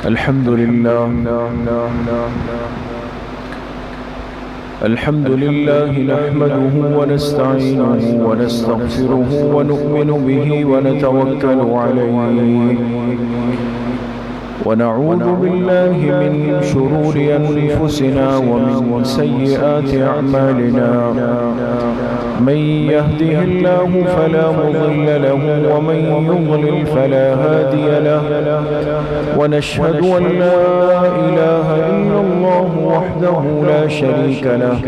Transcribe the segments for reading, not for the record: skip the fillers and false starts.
الحمد لله نحمده ونستعينه ونستغفره ونؤمن به ونتوكل عليه ونعوذ بالله من شرور أنفسنا ومن سيئات أعمالنا من يهده الله فلا مضل له ومن يضلل فلا هادي له ونشهد أن لا إله إلا الله وحده لا شريك له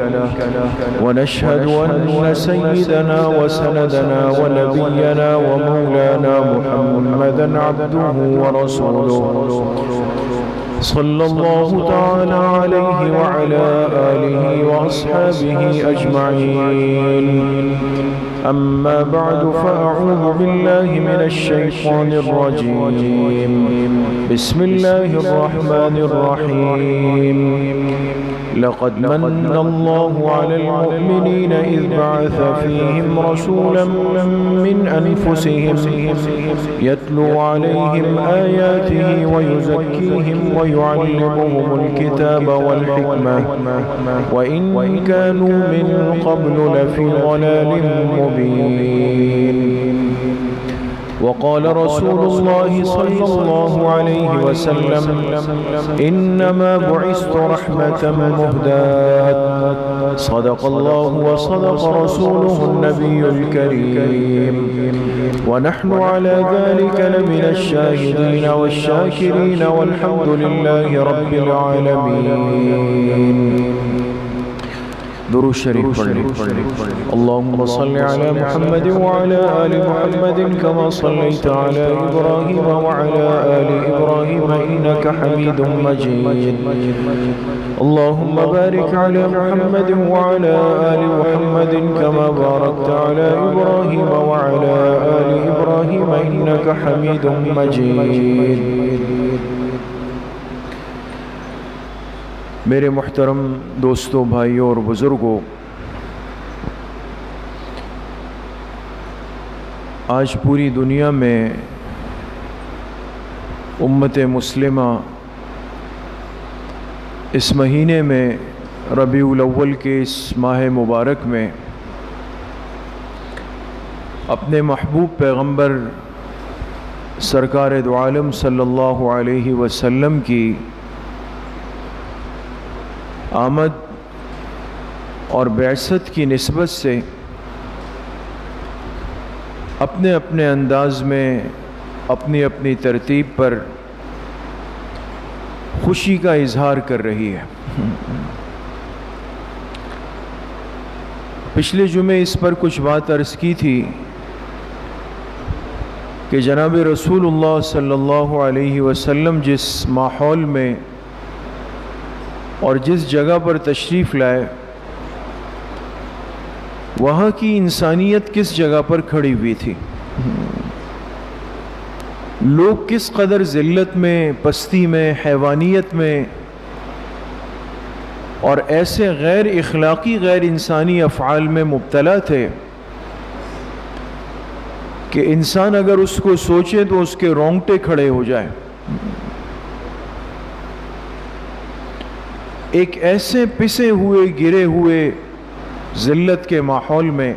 ونشهد أن سيدنا وسندنا ونبينا ومولانا محمدا عبده ورسوله صلى الله تعالى عليه وعلى آله وأصحابه أجمعين أما بعد فأعوذ بالله من الشيطان الرجيم بسم الله الرحمن الرحيم لقد من الله على المؤمنين إذ بعث فيهم رسولا من أنفسهم يتلو عليهم آياته ويزكيهم ويعلمهم الكتاب والحكمة وإن كانوا من قبل لفي ضلال مبين وقال رسول الله صلى الله عليه وسلم إنما بعثت رحمة مهداة صدق الله وصدق رسوله النبي الكريم ونحن على ذلك لمن الشاهدين والشاكرين والحمد لله رب العالمين درود شریف پڑھیں اللهم صل على محمد وعلى آل محمد كما صليت على إبراهيم وعلى آل إبراهيم إنك حميد مجيد اللهم بارك على محمد وعلى آل محمد كما باركت على إبراهيم وعلى آل إبراهيم إنك حميد مجيد میرے محترم دوستوں، بھائیوں اور بزرگوں، آج پوری دنیا میں امت مسلمہ اس مہینے میں ربیع الاول کے اس ماہ مبارک میں اپنے محبوب پیغمبر سرکار دو عالم صلی اللہ علیہ وسلم کی آمد اور بعثت کی نسبت سے اپنے اپنے انداز میں اپنی اپنی ترتیب پر خوشی کا اظہار کر رہی ہے۔ پچھلے جمعے اس پر کچھ بات عرض کی تھی کہ جناب رسول اللہ صلی اللہ علیہ وسلم جس ماحول میں اور جس جگہ پر تشریف لائے، وہاں کی انسانیت کس جگہ پر کھڑی ہوئی تھی، لوگ کس قدر ذلت میں، پستی میں، حیوانیت میں اور ایسے غیر اخلاقی غیر انسانی افعال میں مبتلا تھے کہ انسان اگر اس کو سوچے تو اس کے رونگٹے کھڑے ہو جائیں۔ ایک ایسے پسے ہوئے گرے ہوئے ذلت کے ماحول میں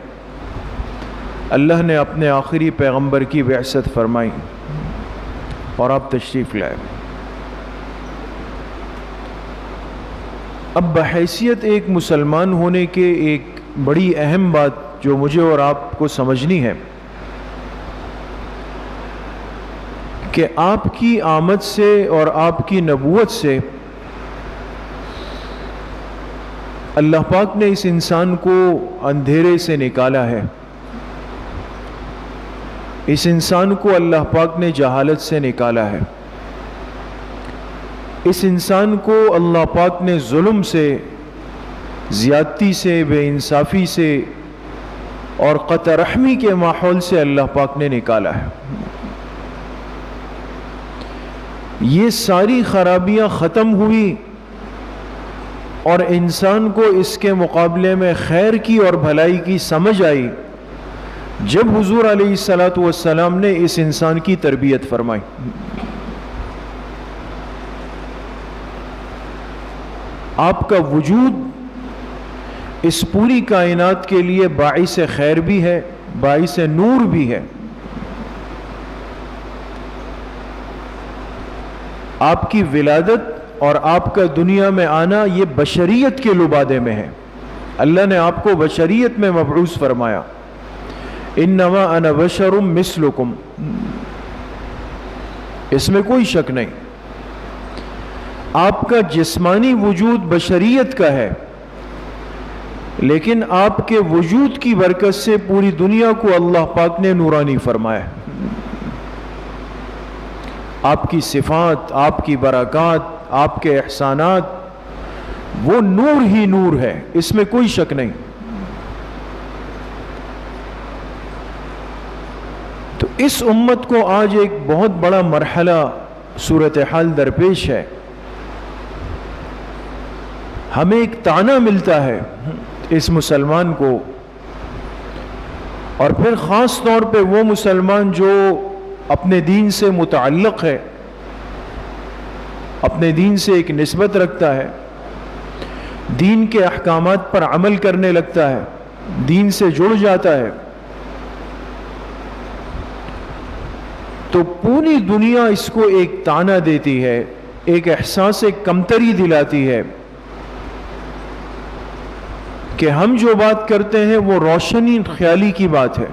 اللہ نے اپنے آخری پیغمبر کی بعثت فرمائی اور آپ تشریف لائے۔ اب بحیثیت ایک مسلمان ہونے کے ایک بڑی اہم بات جو مجھے اور آپ کو سمجھنی ہے کہ آپ کی آمد سے اور آپ کی نبوت سے اللہ پاک نے اس انسان کو اندھیرے سے نکالا ہے، اس انسان کو اللہ پاک نے جہالت سے نکالا ہے، اس انسان کو اللہ پاک نے ظلم سے، زیادتی سے، بے انصافی سے اور قطع رحمی کے ماحول سے اللہ پاک نے نکالا ہے۔ یہ ساری خرابیاں ختم ہوئی اور انسان کو اس کے مقابلے میں خیر کی اور بھلائی کی سمجھ آئی جب حضور علیہ الصلوۃ والسلام نے اس انسان کی تربیت فرمائی۔ آپ کا وجود اس پوری کائنات کے لیے باعث خیر بھی ہے، باعث نور بھی ہے۔ آپ کی ولادت اور آپ کا دنیا میں آنا یہ بشریت کے لبادے میں ہے۔ اللہ نے آپ کو بشریت میں مبعوث فرمایا، انما انا بشر مثلکم، اس میں کوئی شک نہیں۔ آپ کا جسمانی وجود بشریت کا ہے، لیکن آپ کے وجود کی برکت سے پوری دنیا کو اللہ پاک نے نورانی فرمایا۔ آپ کی صفات، آپ کی برکات، آپ کے احسانات، وہ نور ہی نور ہے، اس میں کوئی شک نہیں۔ تو اس امت کو آج ایک بہت بڑا مرحلہ صورتحال درپیش ہے۔ ہمیں ایک طعنہ ملتا ہے اس مسلمان کو، اور پھر خاص طور پہ وہ مسلمان جو اپنے دین سے متعلق ہے، اپنے دین سے ایک نسبت رکھتا ہے، دین کے احکامات پر عمل کرنے لگتا ہے، دین سے جڑ جاتا ہے، تو پوری دنیا اس کو ایک طعنہ دیتی ہے، ایک احساس کمتری دلاتی ہے کہ ہم جو بات کرتے ہیں وہ روشنی خیالی کی بات ہے،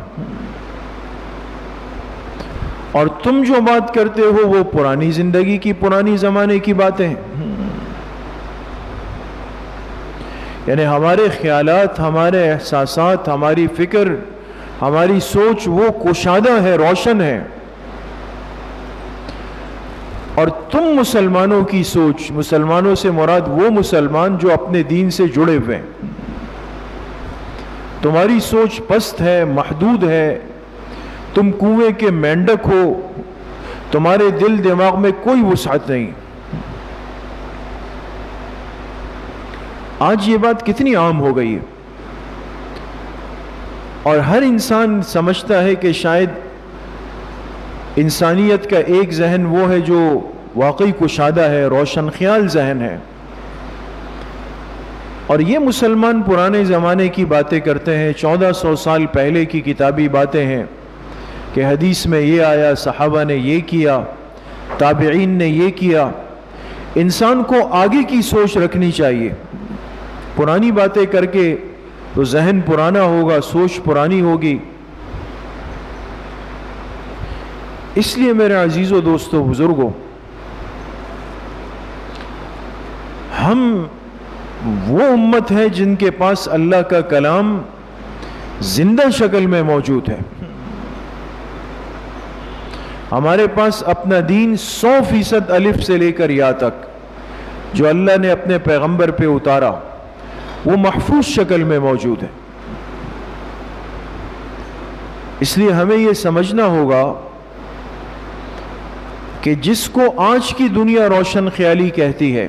اور تم جو بات کرتے ہو وہ پرانی زندگی کی، پرانے زمانے کی باتیں ہیں۔ یعنی ہمارے خیالات، ہمارے احساسات، ہماری فکر، ہماری سوچ وہ کشادہ ہے، روشن ہے، اور تم مسلمانوں کی سوچ، مسلمانوں سے مراد وہ مسلمان جو اپنے دین سے جڑے ہوئے ہیں، تمہاری سوچ پست ہے، محدود ہے، تم کنویں کے مینڈک ہو، تمہارے دل دماغ میں کوئی وسعت نہیں۔ آج یہ بات کتنی عام ہو گئی ہے، اور ہر انسان سمجھتا ہے کہ شاید انسانیت کا ایک ذہن وہ ہے جو واقعی کشادہ ہے، روشن خیال ذہن ہے، اور یہ مسلمان پرانے زمانے کی باتیں کرتے ہیں، 1400 سال پہلے کی کتابی باتیں ہیں کہ حدیث میں یہ آیا، صحابہ نے یہ کیا، تابعین نے یہ کیا۔ انسان کو آگے کی سوچ رکھنی چاہیے، پرانی باتیں کر کے تو ذہن پرانا ہوگا، سوچ پرانی ہوگی۔ اس لیے میرے عزیزو، دوستو، بزرگوں، ہم وہ امت ہے جن کے پاس اللہ کا کلام زندہ شکل میں موجود ہے۔ ہمارے پاس اپنا دین 100% الف سے لے کر یا تک جو اللہ نے اپنے پیغمبر پہ اتارا وہ محفوظ شکل میں موجود ہے۔ اس لیے ہمیں یہ سمجھنا ہوگا کہ جس کو آج کی دنیا روشن خیالی کہتی ہے،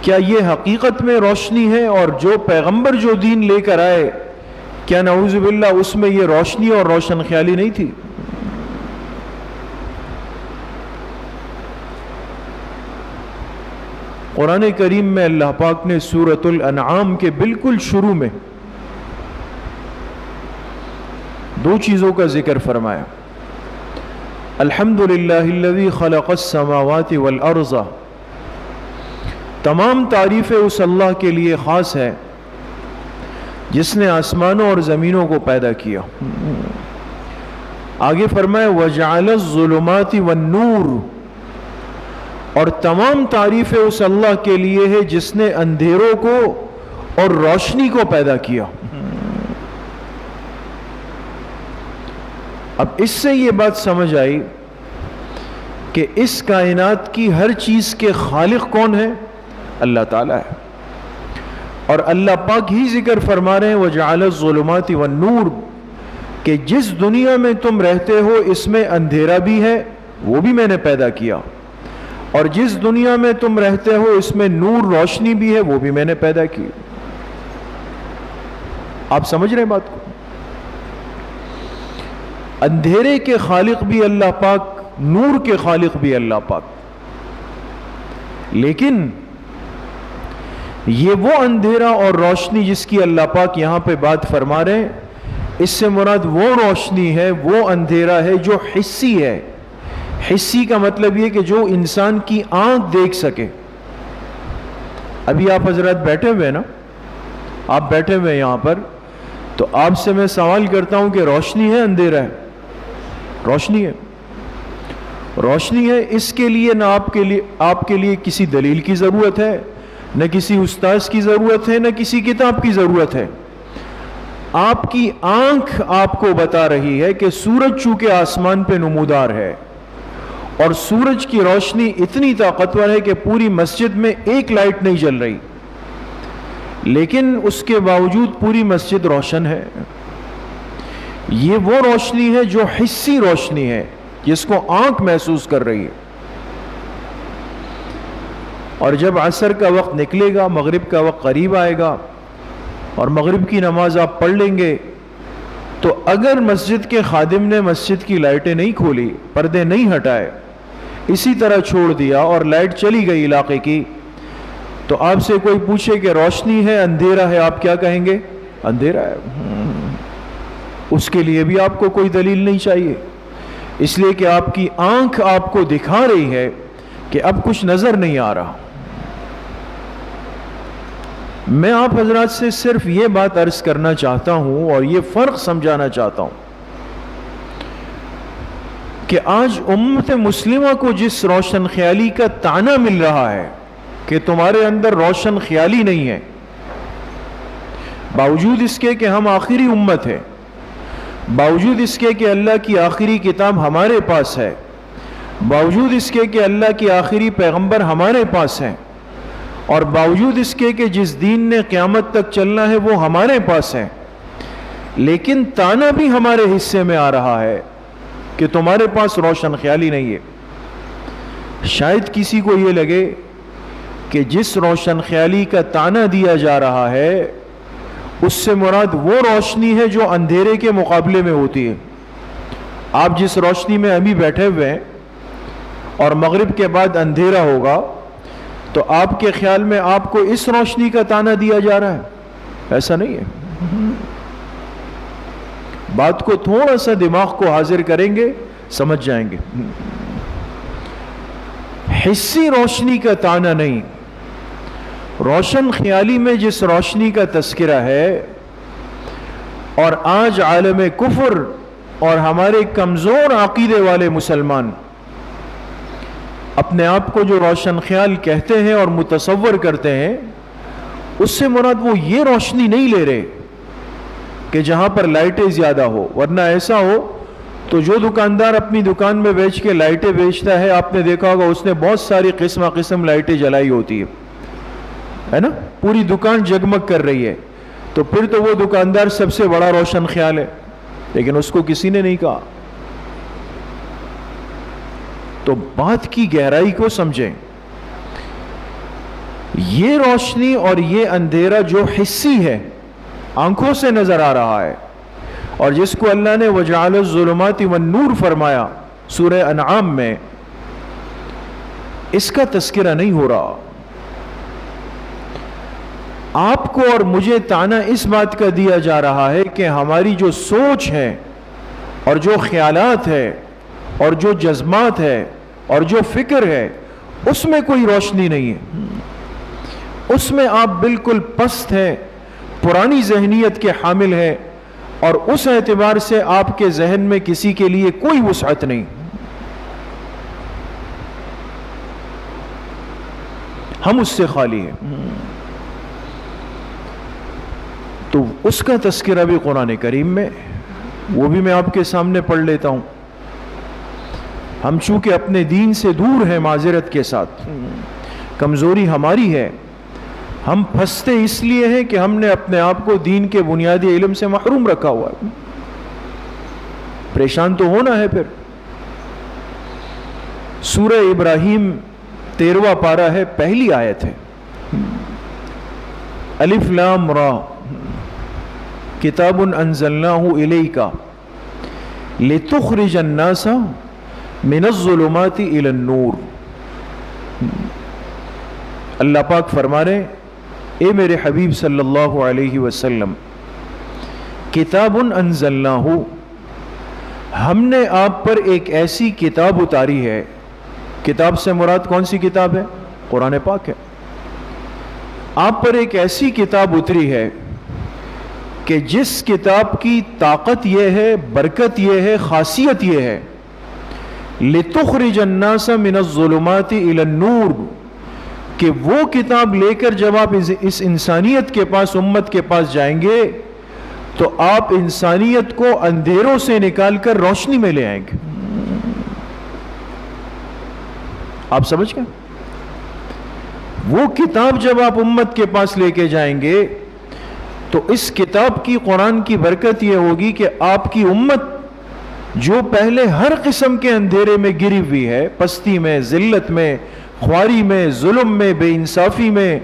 کیا یہ حقیقت میں روشنی ہے؟ اور جو پیغمبر جو دین لے کر آئے، کیا نعوذ باللہ اس میں یہ روشنی اور روشن خیالی نہیں تھی؟ قرآن کریم میں اللہ پاک نے سورۃ الانعام کے بالکل شروع میں دو چیزوں کا ذکر فرمایا۔ الحمدللہ الذی خلق السماوات والارض، تمام تعریفیں اس اللہ کے لیے خاص ہے جس نے آسمانوں اور زمینوں کو پیدا کیا۔ آگے فرمایا وجعل الظلمات والنور، اور تمام تعریفیں اس اللہ کے لیے ہے جس نے اندھیروں کو اور روشنی کو پیدا کیا۔ اب اس سے یہ بات سمجھ آئی کہ اس کائنات کی ہر چیز کے خالق کون ہے؟ اللہ تعالیٰ ہے، اور اللہ پاک ہی ذکر فرما رہے ہیں وجعل الظلمات والنور، کہ جس دنیا میں تم رہتے ہو اس میں اندھیرا بھی ہے، وہ بھی میں نے پیدا کیا، اور جس دنیا میں تم رہتے ہو اس میں نور روشنی بھی ہے، وہ بھی میں نے پیدا کی۔ آپ سمجھ رہے ہیں بات کو؟ اندھیرے کے خالق بھی اللہ پاک، نور کے خالق بھی اللہ پاک، لیکن یہ وہ اندھیرا اور روشنی جس کی اللہ پاک یہاں پہ بات فرما رہے ہیں، اس سے مراد وہ روشنی ہے، وہ اندھیرا ہے جو حسی ہے۔ حسی کا مطلب یہ کہ جو انسان کی آنکھ دیکھ سکے۔ ابھی آپ حضرات بیٹھے ہوئے نا، آپ بیٹھے ہوئے یہاں پر، تو آپ سے میں سوال کرتا ہوں کہ روشنی ہے اندھیرا ہے؟ روشنی ہے، روشنی ہے۔ اس کے لیے نہ آپ کے لیے کسی دلیل کی ضرورت ہے، نہ کسی استاذ کی ضرورت ہے، نہ کسی کتاب کی ضرورت ہے۔ آپ کی آنکھ آپ کو بتا رہی ہے کہ سورج چونکہ آسمان پہ نمودار ہے، اور سورج کی روشنی اتنی طاقتور ہے کہ پوری مسجد میں ایک لائٹ نہیں جل رہی، لیکن اس کے باوجود پوری مسجد روشن ہے۔ یہ وہ روشنی ہے جو حسی روشنی ہے، جس کو آنکھ محسوس کر رہی ہے۔ اور جب عصر کا وقت نکلے گا، مغرب کا وقت قریب آئے گا، اور مغرب کی نماز آپ پڑھ لیں گے، تو اگر مسجد کے خادم نے مسجد کی لائٹیں نہیں کھولی، پردے نہیں ہٹائے، اسی طرح چھوڑ دیا اور لائٹ چلی گئی علاقے کی، تو آپ سے کوئی پوچھے کہ روشنی ہے اندھیرا ہے، آپ کیا کہیں گے؟ اندھیرا ہے۔ اس کے لیے بھی آپ کو کوئی دلیل نہیں چاہیے، اس لیے کہ آپ کی آنکھ آپ کو دکھا رہی ہے کہ اب کچھ نظر نہیں آ رہا۔ میں آپ حضرات سے صرف یہ بات عرض کرنا چاہتا ہوں اور یہ فرق سمجھانا چاہتا ہوں کہ آج امت مسلمہ کو جس روشن خیالی کا طعنہ مل رہا ہے کہ تمہارے اندر روشن خیالی نہیں ہے، باوجود اس کے کہ ہم آخری امت ہے، باوجود اس کے کہ اللہ کی آخری کتاب ہمارے پاس ہے، باوجود اس کے کہ اللہ کی آخری پیغمبر ہمارے پاس ہیں، اور باوجود اس کے کہ جس دین نے قیامت تک چلنا ہے وہ ہمارے پاس ہے، لیکن طعنہ بھی ہمارے حصے میں آ رہا ہے کہ تمہارے پاس روشن خیالی نہیں ہے۔ شاید کسی کو یہ لگے کہ جس روشن خیالی کا طعنہ دیا جا رہا ہے اس سے مراد وہ روشنی ہے جو اندھیرے کے مقابلے میں ہوتی ہے۔ آپ جس روشنی میں ابھی بیٹھے ہوئے ہیں اور مغرب کے بعد اندھیرا ہوگا، تو آپ کے خیال میں آپ کو اس روشنی کا طعنہ دیا جا رہا ہے؟ ایسا نہیں ہے۔ بات کو تھوڑا سا دماغ کو حاضر کریں گے سمجھ جائیں گے۔ حسی روشنی کا طعنہ نہیں، روشن خیالی میں جس روشنی کا تذکرہ ہے، اور آج عالم کفر اور ہمارے کمزور عقیدے والے مسلمان اپنے آپ کو جو روشن خیال کہتے ہیں اور متصور کرتے ہیں، اس سے مراد وہ یہ روشنی نہیں لے رہے کہ جہاں پر لائٹیں زیادہ ہو، ورنہ ایسا ہو تو جو دکاندار اپنی دکان میں بیچ کے لائٹیں بیچتا ہے، آپ نے دیکھا ہوگا اس نے بہت ساری قسم لائٹیں جلائی ہوتی ہے نا، پوری دکان جگمگ کر رہی ہے، تو پھر تو وہ دکاندار سب سے بڑا روشن خیال ہے، لیکن اس کو کسی نے نہیں کہا۔ تو بات کی گہرائی کو سمجھیں۔ یہ روشنی اور یہ اندھیرا جو حسی ہے، آنکھوں سے نظر آ رہا ہے، اور جس کو اللہ نے وَجَعَلَ الظُّلُمَاتِ وَالنُّورَ فرمایا سورہ انعام میں، اس کا تذکرہ نہیں ہو رہا۔ آپ کو اور مجھے طعنہ اس بات کا دیا جا رہا ہے کہ ہماری جو سوچ ہے اور جو خیالات ہے اور جو جذبات ہے اور جو فکر ہے، اس میں کوئی روشنی نہیں ہے، اس میں آپ بالکل پست ہیں، پرانی ذہنیت کے حامل ہیں، اور اس اعتبار سے آپ کے ذہن میں کسی کے لیے کوئی وسعت نہیں۔ ہم اس سے خالی ہیں۔ تو اس کا تذکرہ بھی قرآن کریم میں، وہ بھی میں آپ کے سامنے پڑھ لیتا ہوں۔ ہم چونکہ اپنے دین سے دور ہیں، معذرت کے ساتھ کمزوری ہماری ہے، ہم پھنستے اس لیے ہیں کہ ہم نے اپنے آپ کو دین کے بنیادی علم سے محروم رکھا ہوا ہے۔ پریشان تو ہونا ہے۔ پھر سورہ ابراہیم 13واں پارہ ہے، پہلی آیت ہے، الف لام را کتاب انزلناہ الیک لتخرج الناس من الظلمات الی النور۔ اللہ پاک فرما رہے اے میرے حبیب صلی اللہ علیہ وسلم، کتاب انزلناہ، ہم نے آپ پر ایک ایسی کتاب اتاری ہے. کتاب سے مراد کون سی کتاب ہے؟ قرآن پاک ہے. آپ پر ایک ایسی کتاب اتری ہے کہ جس کتاب کی طاقت یہ ہے، برکت یہ ہے، خاصیت یہ ہے، لِتُخْرِجَ النَّاسَ مِنَ الظُّلُمَاتِ إِلَى النُّورِ، کہ وہ کتاب لے کر جب آپ اس انسانیت کے پاس، امت کے پاس جائیں گے تو آپ انسانیت کو اندھیروں سے نکال کر روشنی میں لے آئیں گے. آپ سمجھ گئے؟ وہ کتاب جب آپ امت کے پاس لے کے جائیں گے تو اس کتاب کی، قرآن کی برکت یہ ہوگی کہ آپ کی امت جو پہلے ہر قسم کے اندھیرے میں گری ہوئی ہے، پستی میں، ذلت میں، خواری میں، ظلم میں، بے انصافی میں،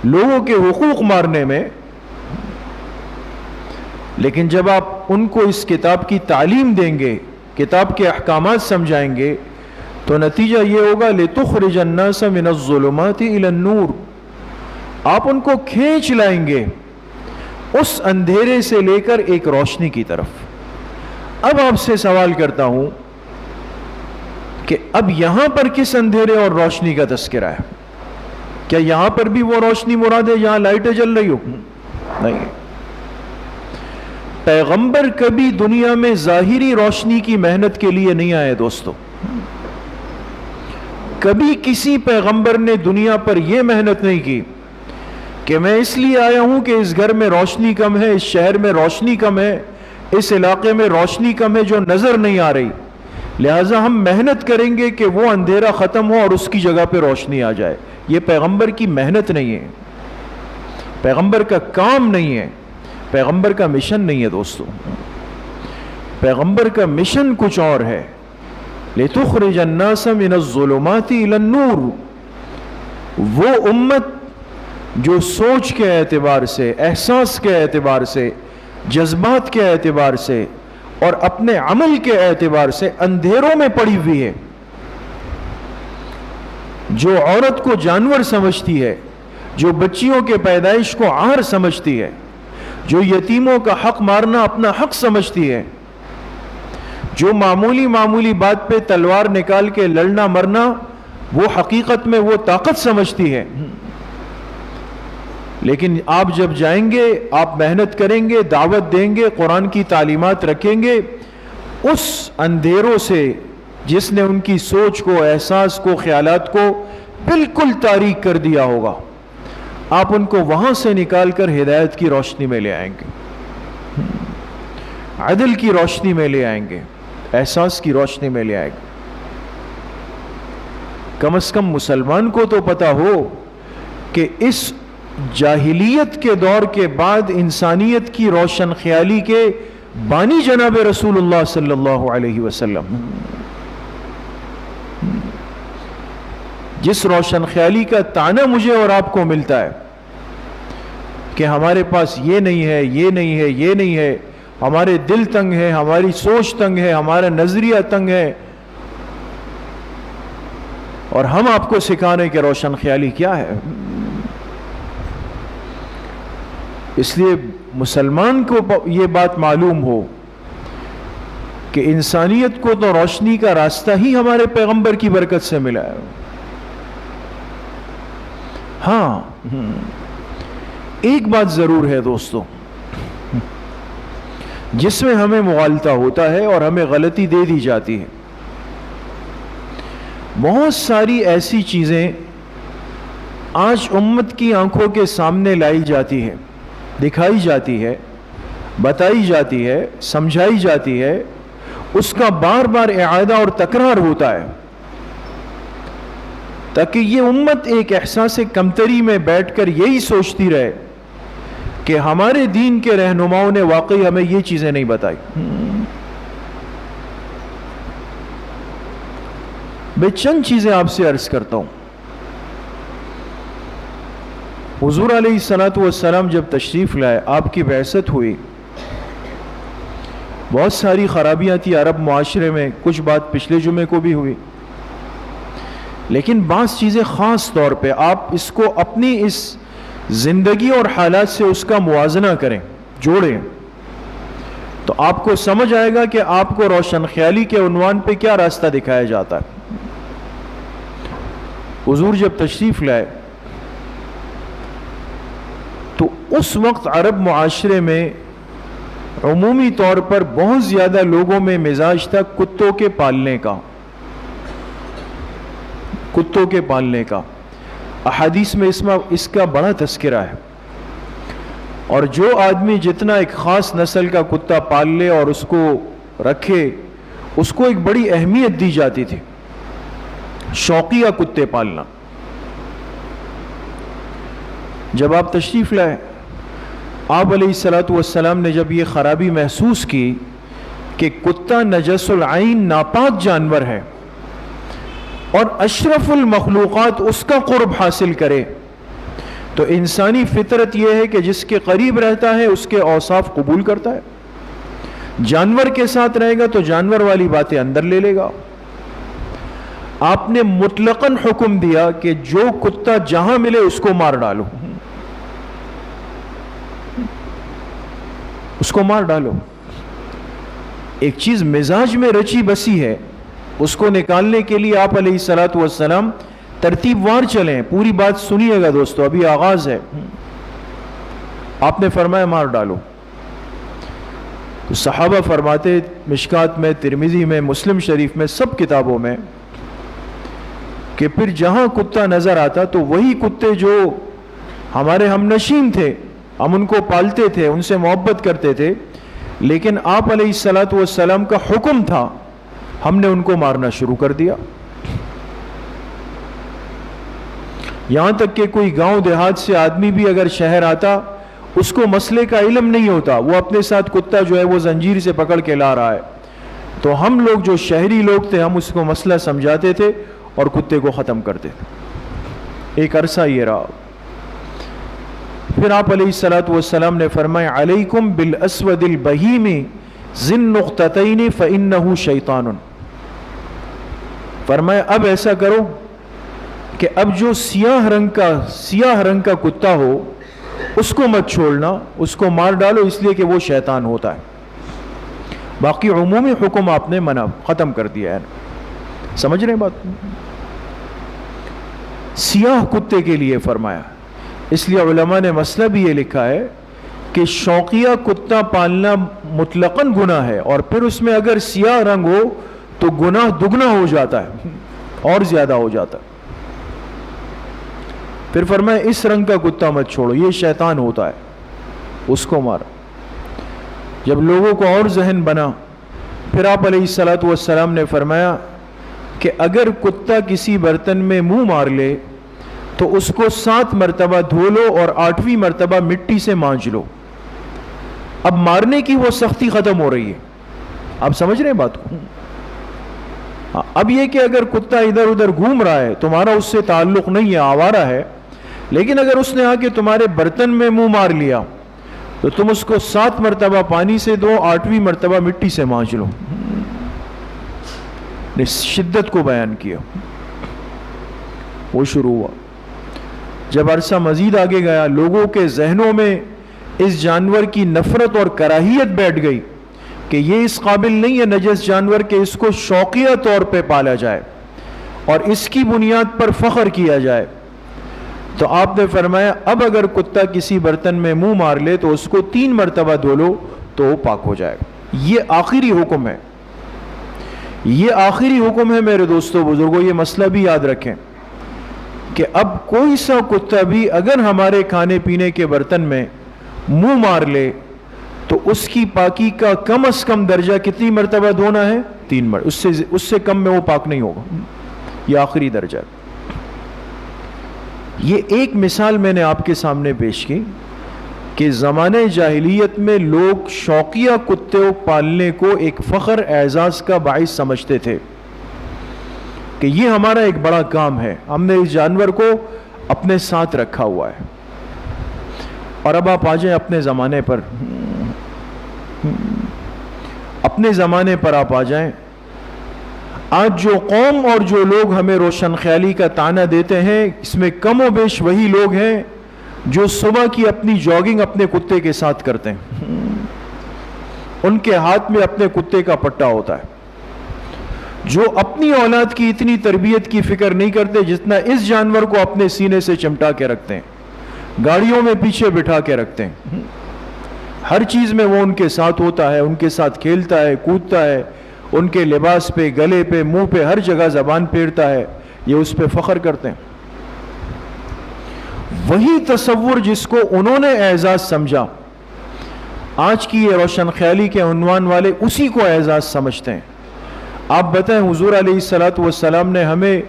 لوگوں کے حقوق مارنے میں، لیکن جب آپ ان کو اس کتاب کی تعلیم دیں گے، کتاب کے احکامات سمجھائیں گے، تو نتیجہ یہ ہوگا لِتُخْرِجَ النَّاسَ مِنَ الظُّلُمَاتِ إِلَى النُّورِ، آپ ان کو کھینچ لائیں گے اس اندھیرے سے لے کر ایک روشنی کی طرف. اب آپ سے سوال کرتا ہوں کہ اب یہاں پر کس اندھیرے اور روشنی کا تذکرہ ہے؟ کیا یہاں پر بھی وہ روشنی مراد ہے جہاں لائٹیں جل رہی ہو؟ نہیں. پیغمبر کبھی دنیا میں ظاہری روشنی کی محنت کے لیے نہیں آئے دوستو. کبھی کسی پیغمبر نے دنیا پر یہ محنت نہیں کی کہ میں اس لیے آیا ہوں کہ اس گھر میں روشنی کم ہے، اس شہر میں روشنی کم ہے، اس علاقے میں روشنی کم ہے جو نظر نہیں آ رہی، لہٰذا ہم محنت کریں گے کہ وہ اندھیرا ختم ہو اور اس کی جگہ پہ روشنی آ جائے. یہ پیغمبر کی محنت نہیں ہے، پیغمبر کا کام نہیں ہے، پیغمبر کا مشن نہیں ہے دوستو. پیغمبر کا مشن کچھ اور ہے. لِتُخْرِجَ النَّاسَ مِنَ الظُّلُمَاتِ إِلَى النُّورِ، وہ امت جو سوچ کے اعتبار سے، احساس کے اعتبار سے، جذبات کے اعتبار سے اور اپنے عمل کے اعتبار سے اندھیروں میں پڑی ہوئی ہے، جو عورت کو جانور سمجھتی ہے، جو بچیوں کے پیدائش کو عار سمجھتی ہے، جو یتیموں کا حق مارنا اپنا حق سمجھتی ہے، جو معمولی بات پہ تلوار نکال کے لڑنا مرنا وہ حقیقت میں وہ طاقت سمجھتی ہے. لیکن آپ جب جائیں گے، آپ محنت کریں گے، دعوت دیں گے، قرآن کی تعلیمات رکھیں گے، اس اندھیروں سے جس نے ان کی سوچ کو، احساس کو، خیالات کو بالکل تاریک کر دیا ہوگا، آپ ان کو وہاں سے نکال کر ہدایت کی روشنی میں لے آئیں گے، عدل کی روشنی میں لے آئیں گے، احساس کی روشنی میں لے آئیں گے. کم از کم مسلمان کو تو پتا ہو کہ اس جاہلیت کے دور کے بعد انسانیت کی روشن خیالی کے بانی جناب رسول اللہ صلی اللہ علیہ وسلم، جس روشن خیالی کا طعنہ مجھے اور آپ کو ملتا ہے کہ ہمارے پاس یہ نہیں ہے، یہ نہیں ہے، یہ نہیں ہے، ہمارے دل تنگ ہے، ہماری سوچ تنگ ہے، ہمارا نظریہ تنگ ہے، اور ہم آپ کو سکھانے کہ روشن خیالی کیا ہے. اس لیے مسلمان کو یہ بات معلوم ہو کہ انسانیت کو تو روشنی کا راستہ ہی ہمارے پیغمبر کی برکت سے ملا ہے. ہاں ایک بات ضرور ہے دوستو جس میں ہمیں مغالطہ ہوتا ہے اور ہمیں غلطی دے دی جاتی ہے. بہت ساری ایسی چیزیں آج امت کی آنکھوں کے سامنے لائی جاتی ہے، دکھائی جاتی ہے، بتائی جاتی ہے، سمجھائی جاتی ہے، اس کا بار بار اعادہ اور تکرار ہوتا ہے تاکہ یہ امت ایک احساس کمتری میں بیٹھ کر یہی سوچتی رہے کہ ہمارے دین کے رہنماؤں نے واقعی ہمیں یہ چیزیں نہیں بتائی. میں چند چیزیں آپ سے عرض کرتا ہوں. حضور علیہ الصلوۃ والسلام جب تشریف لائے، آپ کی بعثت ہوئی، بہت ساری خرابیاں تھی عرب معاشرے میں، کچھ بات پچھلے جمعے کو بھی ہوئی، لیکن بعض چیزیں خاص طور پہ آپ اس کو اپنی اس زندگی اور حالات سے اس کا موازنہ کریں، جوڑیں، تو آپ کو سمجھ آئے گا کہ آپ کو روشن خیالی کے عنوان پہ کیا راستہ دکھایا جاتا ہے۔ حضور جب تشریف لائے تو اس وقت عرب معاشرے میں عمومی طور پر بہت زیادہ لوگوں میں مزاج تھا کتوں کے پالنے کا، کتوں کے پالنے کا۔ احادیث میں اس کا بڑا تذکرہ ہے، اور جو آدمی جتنا ایک خاص نسل کا کتا پال لے اور اس کو رکھے، اس کو ایک بڑی اہمیت دی جاتی تھی، شوقیہ کتے پالنا۔ جب آپ تشریف لائے، آپ علیہ السلام نے جب یہ خرابی محسوس کی کہ کتا نجس العین ناپاک جانور ہے اور اشرف المخلوقات اس کا قرب حاصل کرے، تو انسانی فطرت یہ ہے کہ جس کے قریب رہتا ہے اس کے اوصاف قبول کرتا ہے۔ جانور کے ساتھ رہے گا تو جانور والی باتیں اندر لے لے گا۔ آپ نے مطلقاً حکم دیا کہ جو کتا جہاں ملے اس کو مار ڈالو، اس کو مار ڈالو۔ ایک چیز مزاج میں رچی بسی ہے، اس کو نکالنے کے لیے آپ علیہ السلام ترتیب وار چلیں۔ پوری بات سنیے گا دوستو، ابھی آغاز ہے۔ آپ نے فرمایا مار ڈالو، تو صحابہ فرماتے، مشکات میں، ترمذی میں، مسلم شریف میں، سب کتابوں میں، کہ پھر جہاں کتا نظر آتا تو وہی کتے جو ہمارے ہم نشین تھے، ہم ان کو پالتے تھے، ان سے محبت کرتے تھے، لیکن آپ علیہ السلام کا حکم تھا، ہم نے ان کو مارنا شروع کر دیا۔ یہاں تک کہ کوئی گاؤں دیہات سے آدمی بھی اگر شہر آتا، اس کو مسئلے کا علم نہیں ہوتا، وہ اپنے ساتھ کتا جو ہے وہ زنجیر سے پکڑ کے لا رہا ہے، تو ہم لوگ جو شہری لوگ تھے، ہم اس کو مسئلہ سمجھاتے تھے اور کتے کو ختم کرتے تھے۔ ایک عرصہ یہ رہا۔ پھر آپ علیہ السلام نے فرمایا، علیکم بالاسود البہیم ذی النقطتین فإنہ شیطان۔ فرمایا اب ایسا کرو کہ اب جو سیاہ رنگ کا کتا ہو اس کو مت چھوڑنا، اس کو مار ڈالو، اس لیے کہ وہ شیطان ہوتا ہے۔ باقی عمومی حکم آپ نے منع ختم کر دیا ہے۔ سمجھ رہے ہیں بات؟ سیاہ کتے کے لیے فرمایا۔ اس لیے علماء نے مسئلہ بھی یہ لکھا ہے کہ شوقیہ کتا پالنا مطلقاً گناہ ہے، اور پھر اس میں اگر سیاہ رنگ ہو تو گناہ دگنا ہو جاتا ہے، اور زیادہ ہو جاتا ہے۔ پھر فرمایا اس رنگ کا کتا مت چھوڑو، یہ شیطان ہوتا ہے، اس کو مارا۔ جب لوگوں کو اور ذہن بنا، پھر آپ علیہ السلام نے فرمایا کہ اگر کتا کسی برتن میں منہ مار لے تو اس کو 7 مرتبہ دھو لو اور 8ویں مرتبہ مٹی سے مانج لو۔ اب مارنے کی وہ سختی ختم ہو رہی ہے۔ آپ سمجھ رہے ہیں بات کو؟ اب یہ کہ اگر کتا ادھر ادھر گھوم رہا ہے، تمہارا اس سے تعلق نہیں ہے، آوارہ ہے، لیکن اگر اس نے آ کے تمہارے برتن میں منہ مار لیا تو تم اس کو 7 مرتبہ پانی سے دو، 8ویں مرتبہ مٹی سے مانج لو۔ نے شدت کو بیان کیا۔ وہ شروع ہوا۔ جب عرصہ مزید آگے گیا، لوگوں کے ذہنوں میں اس جانور کی نفرت اور کراہیت بیٹھ گئی کہ یہ اس قابل نہیں ہے نجس جانور کہ اس کو شوقیہ طور پہ پالا جائے اور اس کی بنیاد پر فخر کیا جائے۔ تو آپ نے فرمایا اب اگر کتا کسی برتن میں منہ مار لے تو اس کو 3 مرتبہ دھو لو تو وہ پاک ہو جائے۔ یہ آخری حکم ہے، یہ آخری حکم ہے میرے دوستو بزرگوں۔ یہ مسئلہ بھی یاد رکھیں کہ اب کوئی سا کتا بھی اگر ہمارے کھانے پینے کے برتن میں منہ مار لے تو اس کی پاکی کا کم از کم درجہ کتنی مرتبہ دھونا ہے؟ 3 مرتبہ، اس سے کم میں وہ پاک نہیں ہوگا۔ یہ آخری درجہ ہے۔ یہ ایک مثال میں نے آپ کے سامنے پیش کی کہ زمانہ جاہلیت میں لوگ شوقیہ کتے پالنے کو ایک فخر اعزاز کا باعث سمجھتے تھے کہ یہ ہمارا ایک بڑا کام ہے، ہم نے اس جانور کو اپنے ساتھ رکھا ہوا ہے۔ اور اب آپ آ جائیں اپنے زمانے پر، اپنے زمانے پر آپ آ جائیں۔ آج جو قوم اور جو لوگ ہمیں روشن خیالی کا طعنہ دیتے ہیں، اس میں کم و بیش وہی لوگ ہیں جو صبح کی اپنی جاگنگ اپنے کتے کے ساتھ کرتے ہیں، ان کے ہاتھ میں اپنے کتے کا پٹا ہوتا ہے، جو اپنی اولاد کی اتنی تربیت کی فکر نہیں کرتے جتنا اس جانور کو اپنے سینے سے چمٹا کے رکھتے ہیں، گاڑیوں میں پیچھے بٹھا کے رکھتے ہیں، ہر چیز میں وہ ان کے ساتھ ہوتا ہے، ان کے ساتھ کھیلتا ہے، کودتا ہے، ان کے لباس پہ، گلے پہ، منہ پہ، ہر جگہ زبان پھیرتا ہے، یہ اس پہ فخر کرتے ہیں۔ وہی تصور جس کو انہوں نے اعزاز سمجھا، آج کی یہ روشن خیالی کے عنوان والے اسی کو اعزاز سمجھتے ہیں۔ آپ بتائیں حضور علیہ السلام نے ہمیں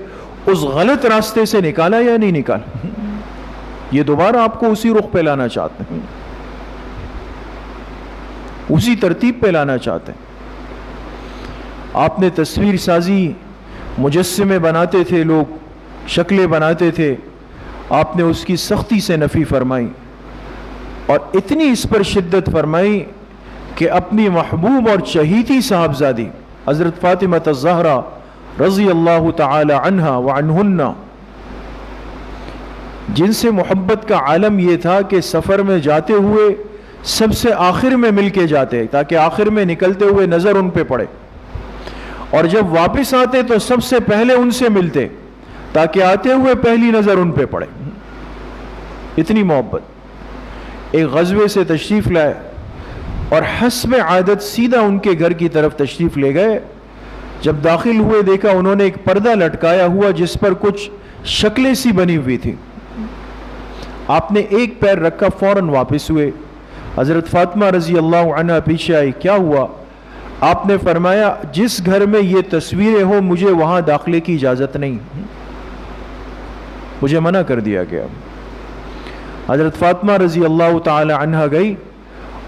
اس غلط راستے سے نکالا یا نہیں نکالا؟ یہ دوبارہ آپ کو اسی رخ پہ لانا چاہتے ہیں، اسی ترتیب پہ لانا چاہتے ہیں۔ آپ نے تصویر سازی، مجسمے بناتے تھے، لوگ شکلیں بناتے تھے، آپ نے اس کی سختی سے نفی فرمائی، اور اتنی اس پر شدت فرمائی کہ اپنی محبوب اور چہیتی صاحبزادی حضرت فاطمہ الزہرا رضی اللہ تعالی عنہا وعنہن، جن سے محبت کا عالم یہ تھا کہ سفر میں جاتے ہوئے سب سے آخر میں مل کے جاتے تاکہ آخر میں نکلتے ہوئے نظر ان پہ پڑے، اور جب واپس آتے تو سب سے پہلے ان سے ملتے تاکہ آتے ہوئے پہلی نظر ان پہ پڑے۔ اتنی محبت۔ ایک غزوے سے تشریف لائے اور حسب عادت سیدھا ان کے گھر کی طرف تشریف لے گئے۔ جب داخل ہوئے دیکھا انہوں نے ایک پردہ لٹکایا ہوا جس پر کچھ شکلیں سی بنی ہوئی تھی۔ آپ نے ایک پیر رکھا، فوراً واپس ہوئے۔ حضرت فاطمہ رضی اللہ عنہ پیچھے آئی، کیا ہوا؟ آپ نے فرمایا جس گھر میں یہ تصویریں ہوں مجھے وہاں داخلے کی اجازت نہیں، مجھے منع کر دیا گیا۔ حضرت فاطمہ رضی اللہ تعالی عنہ گئی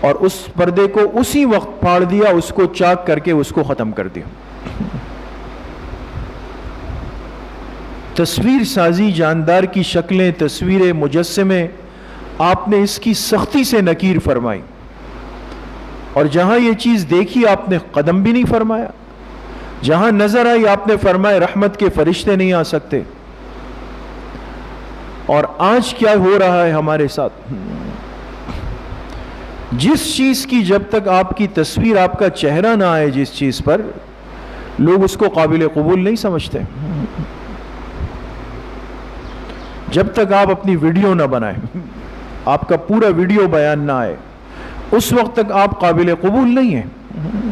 اور اس پردے کو اسی وقت پھاڑ دیا، اس کو چاک کر کے اس کو ختم کر دیا۔ تصویر سازی، جاندار کی شکلیں، تصویریں، مجسمے، آپ نے اس کی سختی سے نکیر فرمائی، اور جہاں یہ چیز دیکھی آپ نے قدم بھی نہیں فرمایا، جہاں نظر آئی آپ نے فرمایا رحمت کے فرشتے نہیں آ سکتے۔ اور آج کیا ہو رہا ہے ہمارے ساتھ؟ جس چیز کی جب تک آپ کی تصویر، آپ کا چہرہ نہ آئے جس چیز پر، لوگ اس کو قابل قبول نہیں سمجھتے۔ جب تک آپ اپنی ویڈیو نہ بنائیں، آپ کا پورا ویڈیو بیان نہ آئے، اس وقت تک آپ قابل قبول نہیں ہیں۔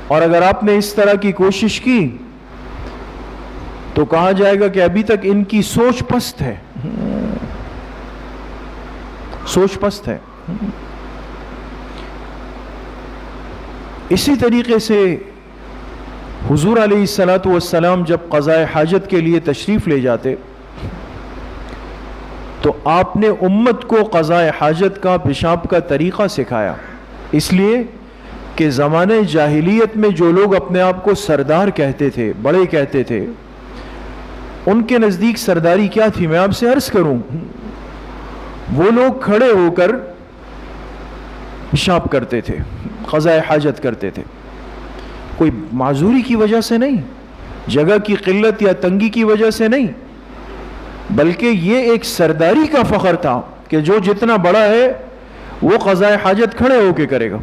اور اگر آپ نے اس طرح کی کوشش کی تو کہا جائے گا کہ ابھی تک ان کی سوچ پست ہے، سوچ پست ہے۔ اسی طریقے سے حضور علیہ السلام جب قضاء حاجت کے لیے تشریف لے جاتے تو آپ نے امت کو قضاء حاجت کا، پیشاب کا طریقہ سکھایا، اس لیے کہ زمانے جاہلیت میں جو لوگ اپنے آپ کو سردار کہتے تھے، بڑے کہتے تھے، ان کے نزدیک سرداری کیا تھی میں آپ سے عرض کروں؟ وہ لوگ کھڑے ہو کر پیشاب کرتے تھے، قضاء حاجت کرتے تھے، کوئی معذوری کی وجہ سے نہیں، جگہ کی قلت یا تنگی کی وجہ سے نہیں، بلکہ یہ ایک سرداری کا فخر تھا کہ جو جتنا بڑا ہے وہ قضاء حاجت کھڑے ہو کے کرے گا۔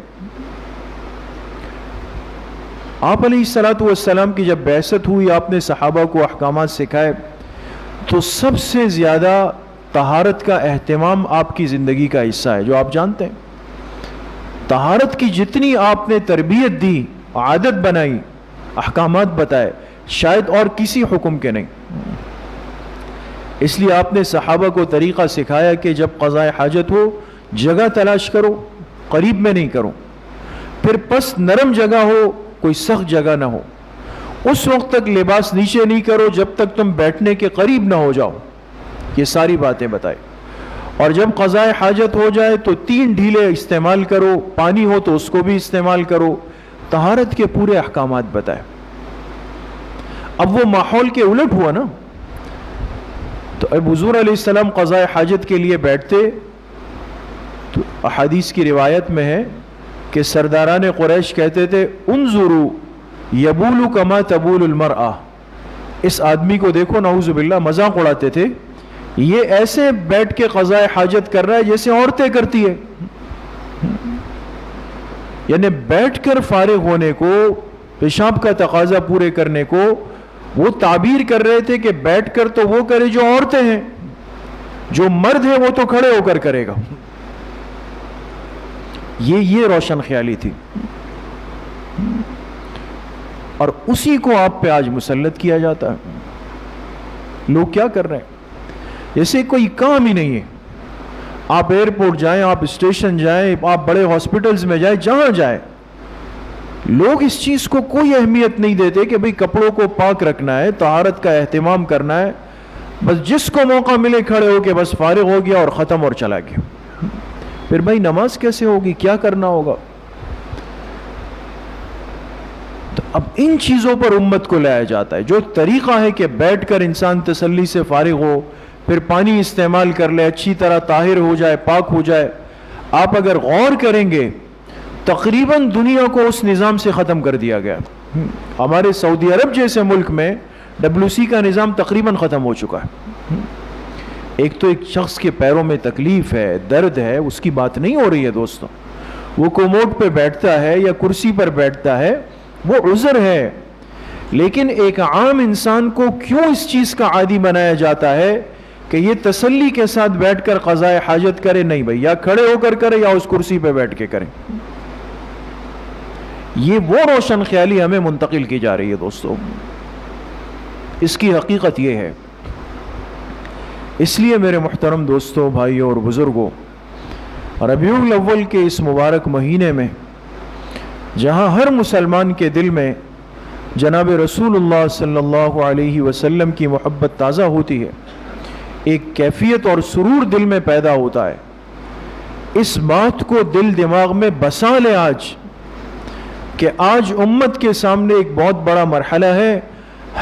آپ علیہ السلام کی جب بعثت ہوئی، آپ نے صحابہ کو احکامات سکھائے، تو سب سے زیادہ طہارت کا اہتمام آپ کی زندگی کا حصہ ہے، جو آپ جانتے ہیں۔ طہارت کی جتنی آپ نے تربیت دی، عادت بنائی، احکامات بتائے، شاید اور کسی حکم کے نہیں۔ اس لیے آپ نے صحابہ کو طریقہ سکھایا کہ جب قضاء حاجت ہو جگہ تلاش کرو، قریب میں نہیں کرو، پھر پس نرم جگہ ہو، کوئی سخت جگہ نہ ہو، اس وقت تک لباس نیچے نہیں کرو جب تک تم بیٹھنے کے قریب نہ ہو جاؤ۔ یہ ساری باتیں بتائیں، اور جب قضاء حاجت ہو جائے تو 3 ڈھیلے استعمال کرو، پانی ہو تو اس کو بھی استعمال کرو، طہارت کے پورے احکامات بتائے۔ اب وہ ماحول کے الٹ ہوا نا، تو اب حضور علیہ السلام قضاء حاجت کے لیے بیٹھتے تو احادیث کی روایت میں ہے کہ سرداران قریش کہتے تھے انظروا یبول کما تبول المرأہ، اس آدمی کو دیکھو، نعوذ باللہ، مذاق اڑاتے تھے یہ ایسے بیٹھ کے قضاء حاجت کر رہا ہے جیسے عورتیں کرتی ہے. یعنی بیٹھ کر فارغ ہونے کو، پیشاب کا تقاضا پورے کرنے کو وہ تعبیر کر رہے تھے کہ بیٹھ کر تو وہ کرے جو عورتیں ہیں، جو مرد ہے وہ تو کھڑے ہو کر کرے گا. یہ روشن خیالی تھی، اور اسی کو آپ پہ آج مسلط کیا جاتا ہے. لوگ کیا کر رہے ہیں جیسے کوئی کام ہی نہیں ہے. آپ ایئرپورٹ جائیں، آپ اسٹیشن جائیں، آپ بڑے ہاسپٹلز میں جائیں، جہاں جائیں، لوگ اس چیز کو کوئی اہمیت نہیں دیتے کہ بھئی کپڑوں کو پاک رکھنا ہے، طہارت کا اہتمام کرنا ہے. بس جس کو موقع ملے کھڑے ہو کے بس فارغ ہو گیا اور ختم اور چلا گیا. پھر بھائی نماز کیسے ہوگی؟ کیا کرنا ہوگا؟ تو اب ان چیزوں پر امت کو لایا جاتا ہے. جو طریقہ ہے کہ بیٹھ کر انسان تسلی سے فارغ ہو، پھر پانی استعمال کر لے، اچھی طرح طاہر ہو جائے، پاک ہو جائے. آپ اگر غور کریں گے تقریباً دنیا کو اس نظام سے ختم کر دیا گیا. ہمارے سعودی عرب جیسے ملک میں WC کا نظام تقریباً ختم ہو چکا ہے. ایک تو ایک شخص کے پیروں میں تکلیف ہے، درد ہے، اس کی بات نہیں ہو رہی ہے دوستوں. وہ کوموڈ پہ بیٹھتا ہے یا کرسی پر بیٹھتا ہے، وہ عذر ہے. لیکن ایک عام انسان کو کیوں اس چیز کا عادی بنایا جاتا ہے کہ یہ تسلی کے ساتھ بیٹھ کر قضاء حاجت کرے؟ نہیں بھائی، یا کھڑے ہو کر کرے یا اس کرسی پہ بیٹھ کے کرے. یہ وہ روشن خیالی ہمیں منتقل کی جا رہی ہے دوستو. اس کی حقیقت یہ ہے. اس لیے میرے محترم دوستو، بھائیوں اور بزرگوں، ربیع الاول کے اس مبارک مہینے میں جہاں ہر مسلمان کے دل میں جناب رسول اللہ صلی اللہ علیہ وسلم کی محبت تازہ ہوتی ہے، ایک کیفیت اور سرور دل میں پیدا ہوتا ہے. اس بات کو دل دماغ میں بسا لے آج کہ آج امت کے سامنے ایک بہت بڑا مرحلہ ہے.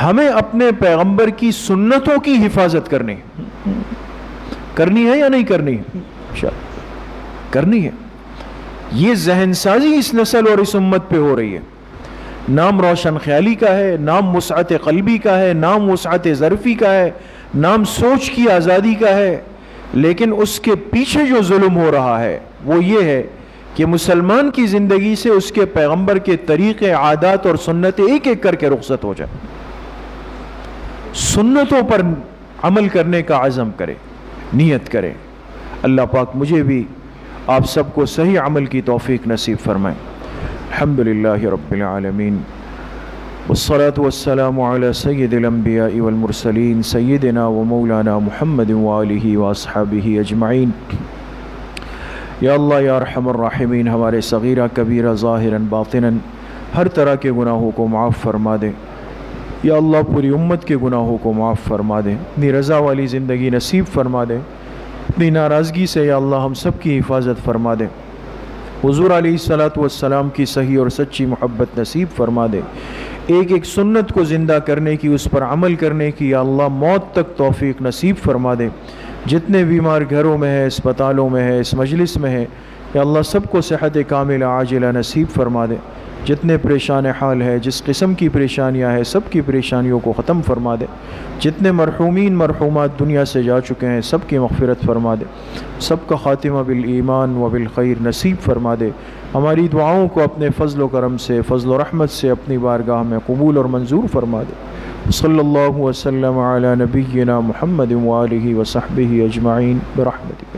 ہمیں اپنے پیغمبر کی سنتوں کی حفاظت کرنی ہے یا نہیں کرنی ہے؟ کرنی ہے. یہ ذہن سازی اس نسل اور اس امت پہ ہو رہی ہے. نام روشن خیالی کا ہے، نام وسعت قلبی کا ہے، نام وسعت ظرفی کا ہے، نام سوچ کی آزادی کا ہے. لیکن اس کے پیچھے جو ظلم ہو رہا ہے وہ یہ ہے کہ مسلمان کی زندگی سے اس کے پیغمبر کے طریقے، عادات اور سنتیں ایک ایک کر کے رخصت ہو جائیں. سنتوں پر عمل کرنے کا عزم کرے، نیت کرے. اللہ پاک مجھے بھی آپ سب کو صحیح عمل کی توفیق نصیب فرمائے. الحمدللہ رب العالمین، والصلاة والسلام على سید الانبیاء والمرسلین سیدنا و مولانا محمد وآلہ واصحابہ اجمعین. یا اللہ یا ارحم الراحمین، ہمارے صغیرہ کبیرہ ظاہراً باطناً ہر طرح کے گناہوں کو معاف فرما دے. یا اللہ پوری امت کے گناہوں کو معاف فرما دے، اپنی رضا والی زندگی نصیب فرما دے. اپنی ناراضگی سے یا اللہ ہم سب کی حفاظت فرما دے. حضور علیہ الصلاۃ والسلام کی صحیح اور سچی محبت نصیب فرما دے. ایک ایک سنت کو زندہ کرنے کی، اس پر عمل کرنے کی یا اللہ موت تک توفیق نصیب فرما دے. جتنے بیمار گھروں میں ہے، اسپتالوں میں ہے، اس مجلس میں ہے، یا اللہ سب کو صحت کاملہ عاجلہ نصیب فرما دے. جتنے پریشان حال ہے، جس قسم کی پریشانیاں ہیں، سب کی پریشانیوں کو ختم فرما دے. جتنے مرحومین مرحومات دنیا سے جا چکے ہیں، سب کی مغفرت فرما دے. سب کا خاتمہ بالایمان و بالخیر نصیب فرما دے. ہماری دعاؤں کو اپنے فضل و کرم سے، فضل و رحمت سے اپنی بارگاہ میں قبول اور منظور فرما دے. صلی اللہ وسلم علی نبینا محمد وآلہ وصحبہ اجمعین برحمتک.